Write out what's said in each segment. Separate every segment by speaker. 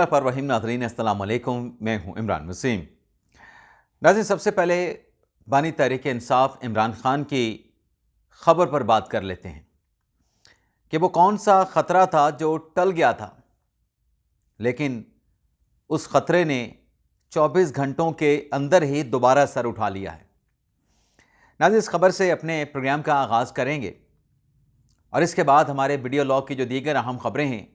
Speaker 1: रहीम नाज़रीन अस्सलाम वालेकुम, मैं हूं इमरान वसीम। नाज़रीन, सबसे पहले बानी तहरीक इंसाफ इमरान खान की खबर पर बात कर लेते हैं कि वो कौन सा ख़तरा था जो टल गया था, लेकिन उस ख़तरे ने 24 घंटों के अंदर ही दोबारा सर उठा लिया है। नाज़रीन, इस खबर से अपने प्रोग्राम का आगाज़ करेंगे और इसके बाद हमारे वीडियो लॉग की जो दीगर अहम खबरें हैं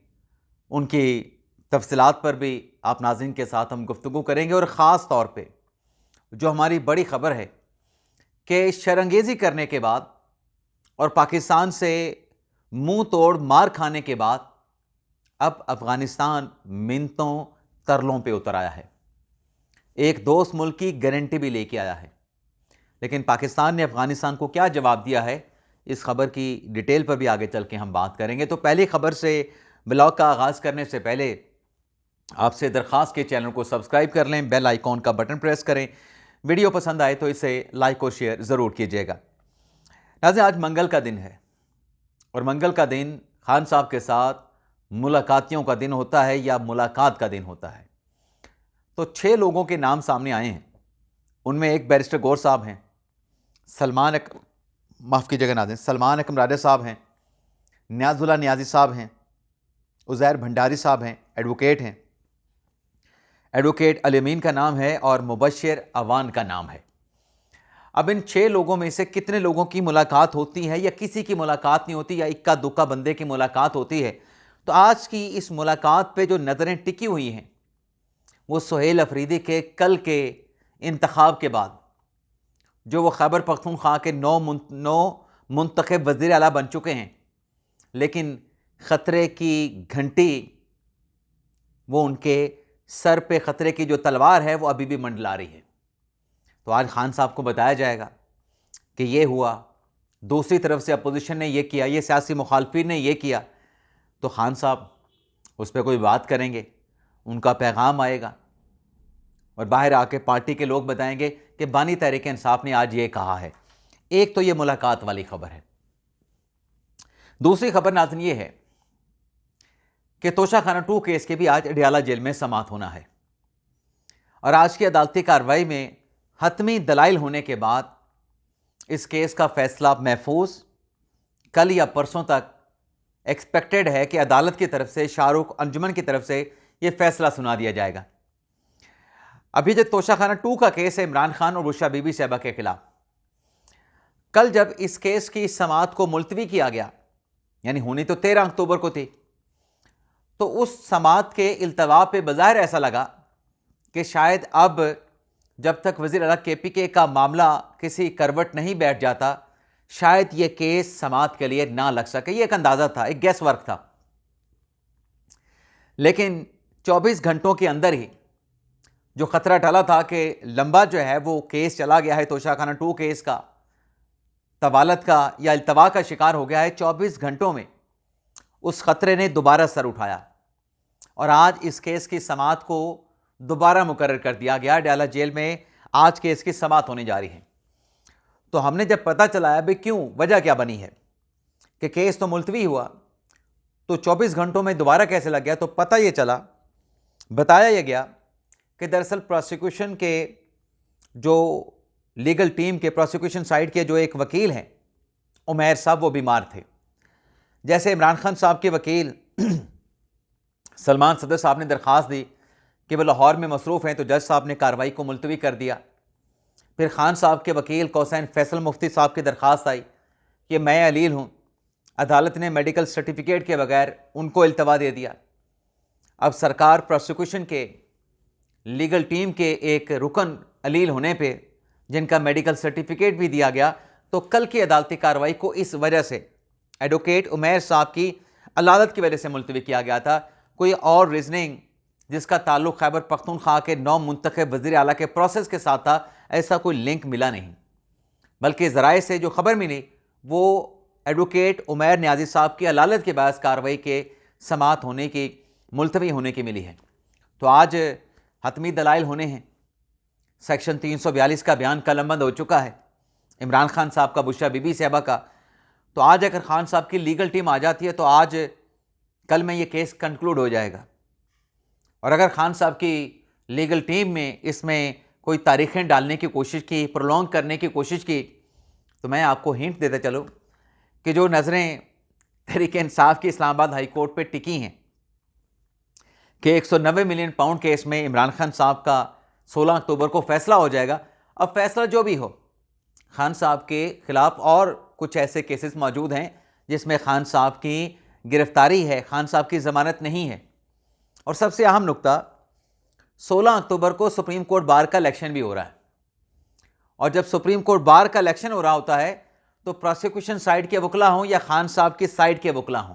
Speaker 1: उनकी तफसीलात पर भी आप नाज़रीन के साथ हम गुफ्तगू करेंगे। और ख़ास तौर पे जो हमारी बड़ी खबर है कि शरंगेज़ी करने के बाद और पाकिस्तान से मुंह तोड़ मार खाने के बाद अब अफ़गानिस्तान मिन्नतों तरलों पे उतर आया है, एक दोस्त मुल्क की गारंटी भी लेके आया है। लेकिन पाकिस्तान ने अफ़गानिस्तान को क्या जवाब दिया है, इस खबर की डिटेल पर भी आगे चल के हम बात करेंगे। तो पहली खबर से ब्लॉग का आगाज़ करने से पहले आपसे दरख्वास्त के चैनल को सब्सक्राइब कर लें, बेल आइकॉन का बटन प्रेस करें, वीडियो पसंद आए तो इसे लाइक और शेयर ज़रूर कीजिएगा। नाज़रीन, आज मंगल का दिन है और मंगल का दिन खान साहब के साथ मुलाकातियों का दिन होता है या मुलाकात का दिन होता है। तो 6 लोगों के नाम सामने आए हैं। उनमें एक बैरिस्टर गौर साहब हैं, माफ़ कीजिएगा नाज़रीन, सलमान अकरम राजा साहब हैं, नियाज़ुल्लाह नियाज़ी साहब हैं, उज़ैर भंडारी साहब हैं, एडवोकेट हैं, एडवोकेट अल-अमीन का नाम है और मुबश्शिर अवान का नाम है। अब इन 6 लोगों में से कितने लोगों की मुलाकात होती है या किसी की मुलाकात नहीं होती या इक्का दुक्का बंदे की मुलाकात होती है, तो आज की इस मुलाकात पे जो नज़रें टिकी हुई हैं वो सुहेल अफरीदी के कल के इंतखाब के बाद जो वो खैबर पख्तूनख्वा के 9 मुंतखब वज़ीर आला बन चुके हैं, लेकिन ख़तरे की घंटी, वो उनके सर पे ख़तरे की जो तलवार है वो अभी भी मंडला रही है। तो आज खान साहब को बताया जाएगा कि ये हुआ, दूसरी तरफ से अपोजिशन ने ये किया, ये सियासी मुखालफिन ने ये किया, तो खान साहब उस पर कोई बात करेंगे, उनका पैगाम आएगा और बाहर आके पार्टी के लोग बताएंगे कि बानी तहरीक इंसाफ ने आज ये कहा है। एक तो ये मुलाकात वाली खबर है। दूसरी खबर नाज़रीन ये है कि तोशाखाना 2 केस के भी आज अडयाला जेल में समाअत होना है और आज की अदालती कार्रवाई में हतमी दलाइल होने के बाद इस केस का फैसला महफूज कल या परसों तक एक्सपेक्टेड है कि अदालत की तरफ से, शाहरुख अंजुमन की तरफ से यह फैसला सुना दिया जाएगा। अभी जो तोशाखाना 2 का केस है इमरान खान और बुशरा बीबी साहिबा के खिलाफ, कल जब इस केस की समाअत को मुलतवी किया गया, यानी होनी तो 13 अक्टूबर को थी, तो उस समाअत के इल्तवा पे बज़ाहिर ऐसा लगा कि शायद अब जब तक वज़ीर आला KPK का मामला किसी करवट नहीं बैठ जाता, शायद ये केस समाअत के लिए ना लग सके। ये एक अंदाज़ा था, एक गैस वर्क था। लेकिन 24 घंटों के अंदर ही जो ख़तरा टला था कि लंबा जो है वो केस चला गया है, तोशाखाना 2 केस का तवालत का या इल्तवा का शिकार हो गया है, 24 घंटों में उस ख़तरे ने दोबारा सर उठाया और आज इस केस की समाअत को दोबारा मुकर्रर कर दिया गया। अडयाला जेल में आज केस की समाअत होने जा रही है। तो हमने जब पता चलाया भाई क्यों, वजह क्या बनी है कि केस तो मुलतवी हुआ, तो 24 घंटों में दोबारा कैसे लग गया, तो पता ये चला, बताया यह गया कि दरअसल प्रोसिक्यूशन के जो लीगल टीम के प्रोसिक्यूशन साइड के जो एक वकील हैं उमैर साहब, वो बीमार थे। जैसे इमरान खान साहब के वकील सलमान सदर साहब ने दरख्वास्त दी कि वह लाहौर में मसरूफ़ हैं, तो जज साहब ने कार्रवाई को मुलतवी कर दिया। फिर खान साहब के वकील कौसैन फैसल मुफ्ती साहब की दरख्वास्त आई कि मैं अलील हूँ, अदालत ने मेडिकल सर्टिफिकेट के बगैर उनको इल्तवा दे दिया। अब सरकार प्रोसिक्यूशन के लीगल टीम के एक रुकन अलील होने पे जिनका मेडिकल सर्टिफिकेट भी दिया गया, तो कल की अदालती कार्रवाई को इस वजह से एडवोकेट उमैर साहब की अदालत की वजह से मुलतवी किया गया था। कोई और रीजनिंग जिसका ताल्लुक़ खैबर पख्तूनख्वा के 9 मुंतखब वज़ीर आला के प्रोसेस के साथ था, ऐसा कोई लिंक मिला नहीं, बल्कि ज़राए से जो खबर मिली वो एडवोकेट उमैर नियाज़ी साहब की अदालत के बाद कार्रवाई के समाअत होने की, मुलतवी होने की मिली है। तो आज हतमी दलाइल होने हैं। सेक्शन 342 का बयान कलमबंद हो चुका है, इमरान खान साहब का, बुशरा बीबी साहिबा का। तो आज अगर खान साहब की लीगल टीम आ जाती है तो आज कल में ये केस कंक्लूड हो जाएगा। और अगर खान साहब की लीगल टीम में इसमें कोई तारीखें डालने की कोशिश की, प्रोलॉन्ग करने की कोशिश की, तो मैं आपको हिंट देता चलूँ कि जो नज़रें तहरीक इंसाफ की इस्लामाबाद हाई कोर्ट पे टिकी हैं कि 190 मिलियन पाउंड केस में इमरान खान साहब का 16 अक्टूबर को फैसला हो जाएगा। अब फैसला जो भी हो, खान साहब के खिलाफ और कुछ ऐसे केसेस मौजूद हैं जिसमें खान साहब की गिरफ्तारी है, खान साहब की ज़मानत नहीं है। और सबसे अहम नुक्ता, 16 अक्टूबर को सुप्रीम कोर्ट बार का इलेक्शन भी हो रहा है, और जब सुप्रीम कोर्ट बार का इलेक्शन हो रहा होता है तो प्रोसिक्यूशन साइड के वकला हों या खान साहब की साइड के वकला हों,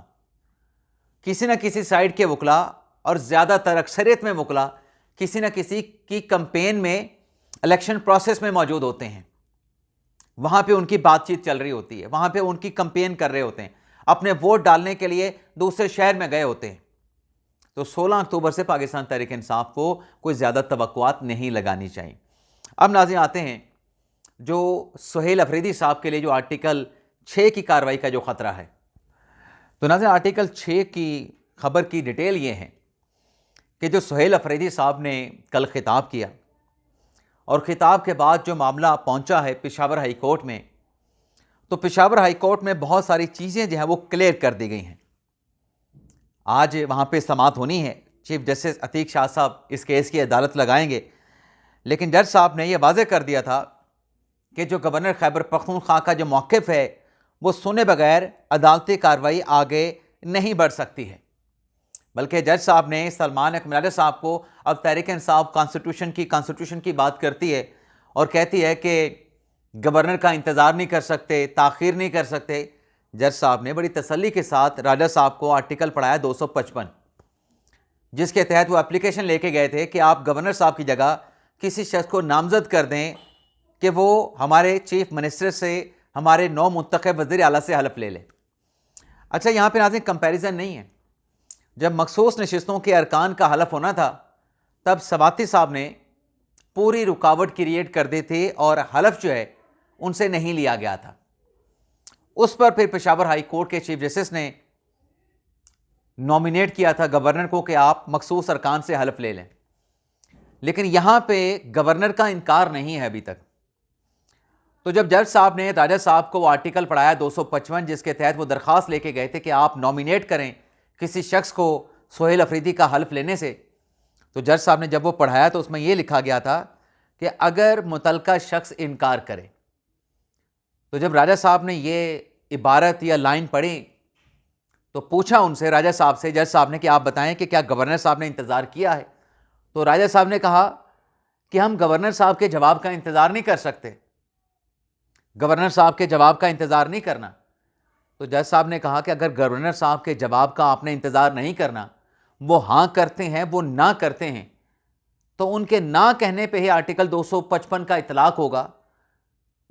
Speaker 1: किसी न किसी साइड के वकला, और ज़्यादातर अक्सरियत में वकला किसी न किसी की कंपेन में, इलेक्शन प्रोसेस में मौजूद होते हैं। वहाँ पे उनकी बातचीत चल रही होती है, वहाँ पे उनकी कंपेन कर रहे होते हैं, अपने वोट डालने के लिए दूसरे शहर में गए होते हैं। तो 16 अक्टूबर से पाकिस्तान तहरीक इंसाफ को कोई ज़्यादा तवक्कुआत नहीं लगानी चाहिए। अब नाज़रीन आते हैं जो सुहेल अफरीदी साहब के लिए जो आर्टिकल 6 की कार्रवाई का जो ख़तरा है। तो नाज़रीन आर्टिकल 6 की खबर की डिटेल ये है कि जो सुहेल अफरीदी साहब ने कल खिताब किया, और ख़िताब के बाद जो मामला पहुंचा है पेशावर हाई कोर्ट में, तो पेशावर हाई कोर्ट में बहुत सारी चीज़ें जो हैं वो क्लियर कर दी गई हैं। आज वहाँ पे समाअत होनी है, चीफ जस्टिस अतीक शाह साहब इस केस की अदालत लगाएंगे, लेकिन जज साहब ने यह वाज़ेह कर दिया था कि जो गवर्नर खैबर पख्तूनख्वा का जो मौक़िफ़ है वो सुने बगैर अदालती कार्रवाई आगे नहीं बढ़ सकती है। बल्कि जज साहब ने सलमान अकमल साहब को, अब तहरीक इंसाफ कॉन्स्टिट्यूशन की बात करती है और कहती है कि गवर्नर का इंतज़ार नहीं कर सकते, ताख़ीर नहीं कर सकते। जज साहब ने बड़ी तसल्ली के साथ राजा साहब को आर्टिकल पढ़ाया 255, जिसके तहत वो एप्लीकेशन लेके गए थे कि आप गवर्नर साहब की जगह किसी शख्स को नामजद कर दें कि वो हमारे चीफ मिनिस्टर से, हमारे नौ मुंतखब वज़ीर आला से हलफ ले ले। अच्छा, यहाँ पे नाज़रीन कंपैरिजन नहीं है। जब मखसूस नशिस्तों के अरकान का हलफ होना था तब सवाती साहब ने पूरी रुकावट क्रिएट कर दी थी और हलफ जो है उनसे नहीं लिया गया था। उस पर फिर पेशावर हाई कोर्ट के चीफ जस्टिस ने नॉमिनेट किया था गवर्नर को कि आप मखसूस अरकान से हलफ ले लें, लेकिन यहाँ पे गवर्नर का इनकार नहीं है अभी तक। तो जब जज साहब ने राजा साहब को वो आर्टिकल पढ़ाया 255, जिसके तहत वो दरख्वास्त लेके गए थे कि आप नॉमिनेट करें किसी शख्स को सुहेल अफरीदी का हल्फ लेने से, तो जज साहब ने जब वो पढ़ाया तो उसमें ये लिखा गया था कि अगर मुतलका शख्स इनकार करे। तो जब राजा साहब ने ये इबारत या लाइन पढ़ी तो पूछा उनसे, राजा साहब से, जज साहब ने, कि आप बताएं कि क्या गवर्नर साहब ने इंतज़ार किया है। तो राजा साहब ने कहा कि हम गवर्नर साहब के जवाब का इंतज़ार नहीं कर सकते, गवर्नर साहब के जवाब का इंतज़ार नहीं करना। तो जज साहब ने कहा कि अगर गवर्नर साहब के जवाब का आपने इंतज़ार नहीं करना, वो हाँ करते हैं, वो ना करते हैं, तो उनके ना कहने पे ही आर्टिकल 255 का इतलाक़ होगा।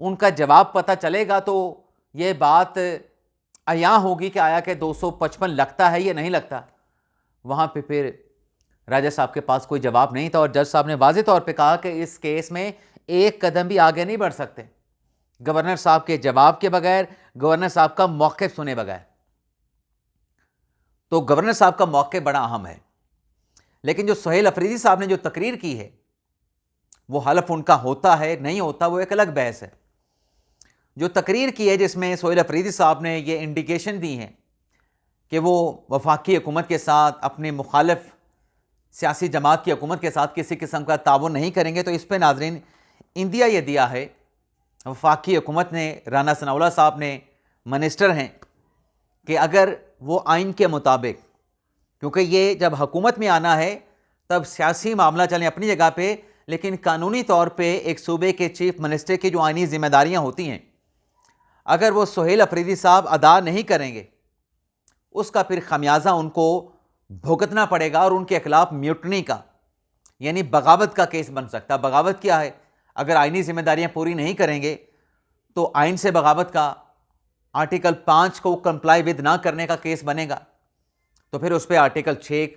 Speaker 1: उनका जवाब पता चलेगा तो ये बात अयां होगी कि आया कि 255 लगता है या नहीं लगता। वहाँ पे फिर राजा साहब के पास कोई जवाब नहीं था और जज साहब ने वाज़ेह तौर पे कहा कि इस केस में एक कदम भी आगे नहीं बढ़ सकते गवर्नर साहब के जवाब के बगैर, गवर्नर साहब का मौक़िफ़ सुने बगैर। तो गवर्नर साहब का मौक़िफ़ बड़ा अहम है, लेकिन जो सुहेल अफरीदी साहब ने जो तकरीर की है वो हलफ उनका होता है नहीं होता, वो एक अलग बहस है। जो तकरीर की है जिसमें सुहेल अफरीदी साहब ने ये इंडिकेशन दी है कि वो वफाकी हुकूमत के साथ, अपनी मुखालिफ सियासी जमात की हुकूमत के साथ किसी किस्म का ताउन नहीं करेंगे, तो इस पर नाजरीन इंदिया ये दिया है वफाकी हुकूमत ने, राना सनाउल्लाह साहब ने, मिनिस्टर हैं, कि अगर वो आइन के मुताबिक, क्योंकि ये जब हुकूमत में आना है तब सियासी मामला चलें अपनी जगह पे, लेकिन कानूनी तौर पे एक सूबे के चीफ मिनिस्टर की जो आइनी जिम्मेदारियां होती हैं, अगर वो सुहेल अफरीदी साहब अदा नहीं करेंगे उसका फिर खमियाजा उनको भुगतना पड़ेगा और उनके खिलाफ म्यूटनी का यानी बगावत का केस बन सकता है। बगावत क्या है? अगर आइनी जिम्मेदारियां पूरी नहीं करेंगे तो आइन से बगावत का आर्टिकल 5 को कंप्लाई विद ना करने का केस बनेगा, तो फिर उस पर आर्टिकल 6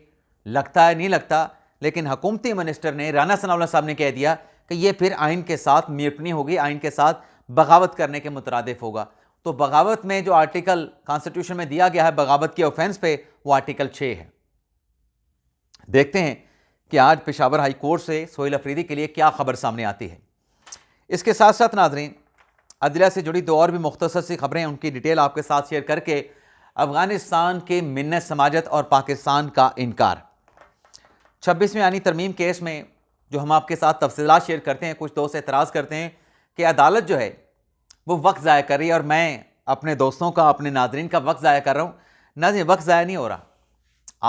Speaker 1: लगता है नहीं लगता। लेकिन हुकूमती मिनिस्टर ने, राना सनाउल्लाह साहब ने कह दिया कि ये फिर आइन के साथ म्यूटनी होगी, आइन के साथ बगावत करने के मुतरादिफ होगा। तो बगावत में जो आर्टिकल कॉन्स्टिट्यूशन में दिया गया है बगावत के ऑफेंस पे, वो आर्टिकल 6 है। देखते हैं कि आज पेशावर हाई कोर्ट से सोहेल अफरीदी के लिए क्या खबर सामने आती है। इसके साथ साथ नाज़रीन, अदलिया से जुड़ी दो और भी मुख्तसर सी खबरें, उनकी डिटेल आपके साथ शेयर करके अफ़गानिस्तान के मिन्नत समाजत और पाकिस्तान का इनकार। 26वें आनी तरमीम केस में जो हम आपके साथ तफसीलात शेयर करते हैं, कुछ दोस्त एतराज़ करते हैं कि अदालत जो है वो वक्त ज़ाया कर रही है, और मैं अपने दोस्तों का, अपने नाज़रीन का वक्त ज़ाया कर रहा हूँ। नाज़रीन, वक्त ज़ाया नहीं हो रहा।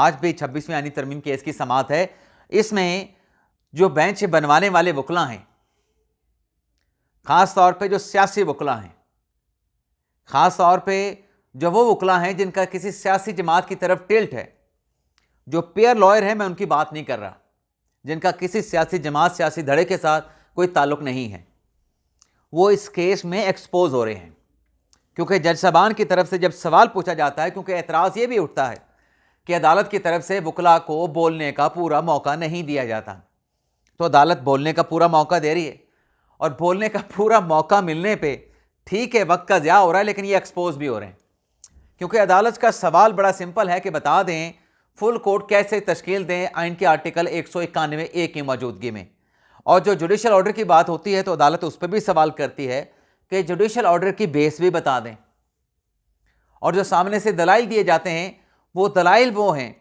Speaker 1: आज भी 26वें आनी तरमीम केस की समाअत है। इसमें जो बेंच बनवाने वाले वकला हैं, ख़ास तौर पे जो सियासी वकला हैं, ख़ास तौर पे जो वो वकला हैं जिनका किसी सियासी जमात की तरफ टिल्ट है, जो पेयर लॉयर हैं, मैं उनकी बात नहीं कर रहा, जिनका किसी सियासी जमात, सियासी धड़े के साथ कोई ताल्लुक़ नहीं है, वो इस केस में एक्सपोज हो रहे हैं। क्योंकि जज साहबान की तरफ से जब सवाल पूछा जाता है, क्योंकि एतराज़ ये भी उठता है कि अदालत की तरफ से वकला को बोलने का पूरा मौका नहीं दिया जाता, तो अदालत बोलने का पूरा मौका दे रही है, और बोलने का पूरा मौका मिलने पे ठीक है वक्त का ज़्या हो रहा है, लेकिन ये एक्सपोज भी हो रहे हैं। क्योंकि अदालत का सवाल बड़ा सिंपल है कि बता दें फुल कोर्ट कैसे तश्कील दें आइन के आर्टिकल 191A की मौजूदगी में। और जो जुडिशल ऑर्डर की बात होती है तो अदालत उस पर भी सवाल करती है कि जुडिशल ऑर्डर की बेस भी बता दें, और जो सामने से दलाइल दिए जाते हैं वो दलाइल वो हैं,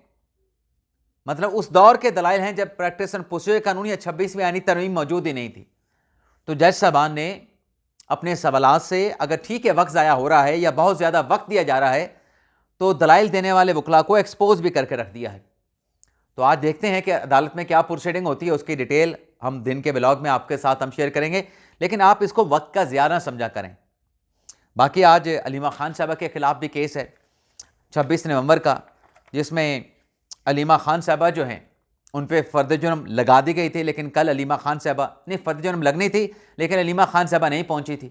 Speaker 1: मतलब उस दौर के दलाइल हैं जब प्रैक्टिस एंड पुस्टिव कानून या 26वीं आनी तरमीम मौजूद ही नहीं थी। तो जज साहबान ने अपने सवालात से, अगर ठीक है वक्त ज़ाया हो रहा है या बहुत ज़्यादा वक्त दिया जा रहा है, तो दलाइल देने वाले वकला को एक्सपोज भी करके रख दिया है। तो आज देखते हैं कि अदालत में क्या प्रोसीडिंग होती है, उसकी डिटेल हम दिन के ब्लॉग में आपके साथ हम शेयर करेंगे, लेकिन आप इसको वक्त का ज़िया ना समझा करें। बाकी आज अलीमा खान साहबा के ख़िलाफ़ भी केस है 26 नवंबर का, जिसमें अलीमा खान साहबा जो हैं उन पर फ़र्द जुर्म लगा दी गई थी, लेकिन कल अलीमा खान साहबा नहीं, फ़र्द जुर्म लगनी थी लेकिन अलीमा खान साहबा नहीं पहुंची थी,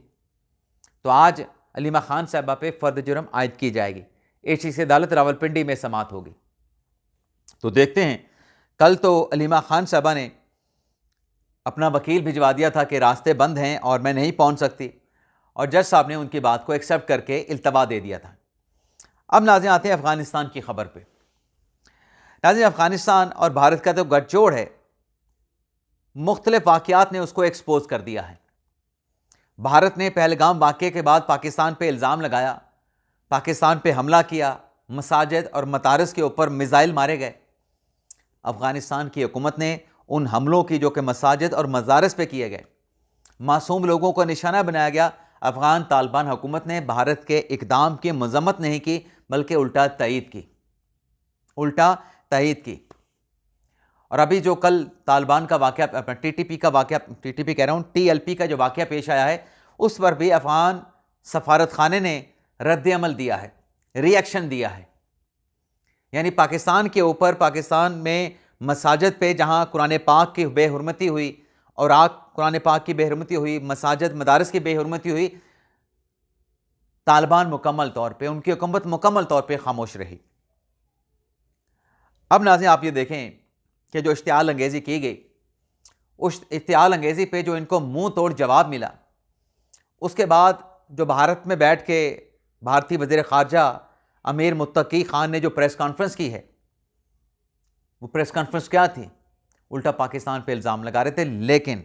Speaker 1: तो आज अलीमा खान साहबा पे फ़र्द जुर्म आयद की जाएगी। एचसी अदालत रावलपिंडी में समाअत होगी। तो देखते हैं, कल तो अलीमा खान साहबा ने अपना वकील भिजवा दिया था कि रास्ते बंद हैं और मैं नहीं पहुंच सकती, और जज साहब ने उनकी बात को एक्सेप्ट करके इल्तवा दे दिया था। अब नाज़रीन आते हैं अफ़गानिस्तान की खबर पे। नाज़रीन, अफ़गानिस्तान और भारत का तो गठजोड़ है, मुख्तलिफ वाक़यात ने उसको एक्सपोज कर दिया है। भारत ने पहलगाम वाक़े के बाद पाकिस्तान पे इल्ज़ाम लगाया, पाकिस्तान पे हमला किया, मसाजिद और मतारस के ऊपर मिसाइल मारे गए। अफ़गानिस्तान की हुकूमत ने उन हमलों की जो कि मसाजिद और मजारस पे किए गए, मासूम लोगों को निशाना बनाया गया, अफ़गान तालिबान हुकूमत ने भारत के इक़दाम की मज़म्मत नहीं की, बल्कि उल्टा तईद की, उल्टा तईद की। और अभी जो कल तालिबान का वाक़या, टीटीपी का वाक़या, टीटीपी कह रहा हूँ, टीएलपी का जो वाक़या पेश आया है, उस पर भी अफ़गान सफारत खाने ने रद्द अमल दिया है, रिएक्शन दिया है। यानी पाकिस्तान के ऊपर, पाकिस्तान में मसाजिद पे जहाँ कुरान पाक की बेहुरमती हुई और कुरान पाक की बेहुरमती हुई, मसाजिद मदारस की बेहुरमती हुई, तालिबान मुकम्मल तौर पे, उनकी हुकूमत मुकम्मल तौर पे खामोश रही। अब नाज़रीन आप ये देखें कि जो इश्तियाल अंगेज़ी की गई, उस इश्तियाल अंगेज़ी पे जो इनको मुंह तोड़ जवाब मिला, उसके बाद जो भारत में बैठ के भारतीय वज़ीर ख़ारजा अमीर मुत्तकी ख़ान ने जो प्रेस कॉन्फ्रेंस की है, वो प्रेस कॉन्फ्रेंस क्या थी? उल्टा पाकिस्तान पे इल्ज़ाम लगा रहे थे। लेकिन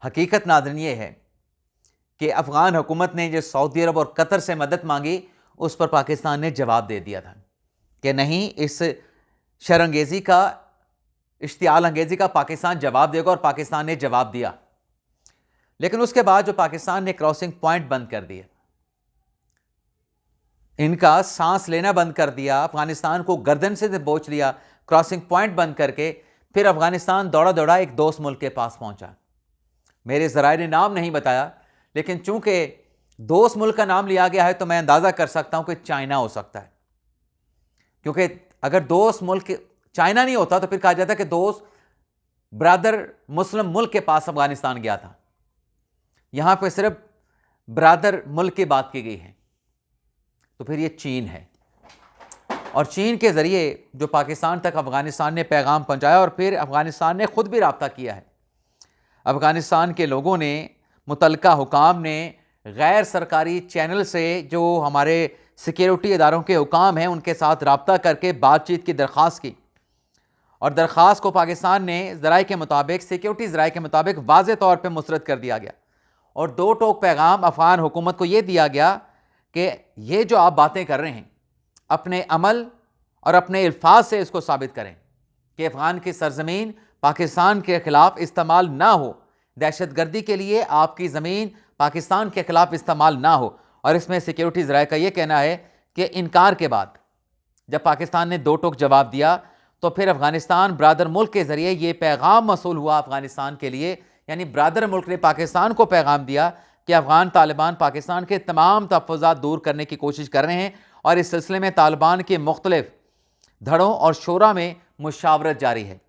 Speaker 1: हकीकत नाज़रीन ये है कि अफ़गान हुकूमत ने जो सऊदी अरब और कतर से मदद मांगी, उस पर पाकिस्तान ने जवाब दे दिया था कि नहीं, इस शरअंगेज़ी का, इश्तियाल अंगेज़ी का पाकिस्तान जवाब देगा, और पाकिस्तान ने जवाब दिया। लेकिन उसके बाद जो पाकिस्तान ने क्रॉसिंग पॉइंट बंद कर दिए, इनका सांस लेना बंद कर दिया, अफगानिस्तान को गर्दन से दबोच लिया, क्रॉसिंग पॉइंट बंद करके फिर अफगानिस्तान दौड़ा दौड़ा एक दोस्त मुल्क के पास पहुंचा। मेरे ज़राए ने नाम नहीं बताया, लेकिन चूंकि दोस्त मुल्क का नाम लिया गया है तो मैं अंदाज़ा कर सकता हूं कि चाइना हो सकता है, क्योंकि अगर दोस्त मुल्क चाइना नहीं होता तो फिर कहा जाता कि दोस्त ब्रादर मुस्लिम मुल्क के पास अफगानिस्तान गया था। यहां पर सिर्फ ब्रादर मुल्क की बात की गई है, तो फिर ये चीन है, और चीन के ज़रिए जो पाकिस्तान तक अफ़गानिस्तान ने पैगाम पहुंचाया, और फिर अफ़गानिस्तान ने ख़ुद भी रब्ता किया है। अफ़गानिस्तान के लोगों ने, मुतल्लिका हुकाम ने गैर सरकारी चैनल से जो हमारे सिक्योरिटी इदारों के हुकाम हैं उनके साथ रब्ता करके बातचीत की दरख्वास्त की, और दरख्वास्त को पाकिस्तान ने ज़राए के मुताबिक, सिक्योरिटी ज़राए के मुताबिक वाज़े तौर पर मुस्तरद कर दिया गया और दो टोक पैगाम अफ़गान हुकूमत को यह दिया गया कि ये जो आप बातें कर रहे हैं अपने अमल और अपने अल्फाज से इसको साबित करें कि अफ़गान की सरजमीन पाकिस्तान के ख़िलाफ़ इस्तेमाल ना हो, दहशतगर्दी के लिए आपकी ज़मीन पाकिस्तान के ख़िलाफ़ इस्तेमाल ना हो। और इसमें सिक्योरिटी ज़राए का यह कहना है कि इनकार के बाद जब पाकिस्तान ने दो टोक जवाब दिया तो फिर अफ़गानिस्तान ब्रादर मुल्क के ज़रिए ये पैगाम मौसूल हुआ अफ़गानिस्तान के लिए, यानी ब्रादर मुल्क ने पाकिस्तान को पैगाम दिया कि अफ़गान तालिबान पाकिस्तान के तमाम तहफ़्फ़ुज़ात दूर करने की कोशिश कर रहे हैं और इस सिलसिले में तालिबान के मुख्तलिफ धड़ों और शोरा में मुशावरत जारी है।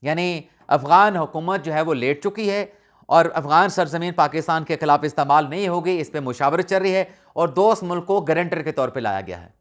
Speaker 1: यानी अफ़गान हुकूमत जो है वो लेट चुकी है और अफ़गान सरजमीन पाकिस्तान के ख़िलाफ़ इस्तेमाल नहीं होगी, इस पर मुशावरत चल रही है और दोस्त मुल्क को गारंटर के तौर पर लाया गया है।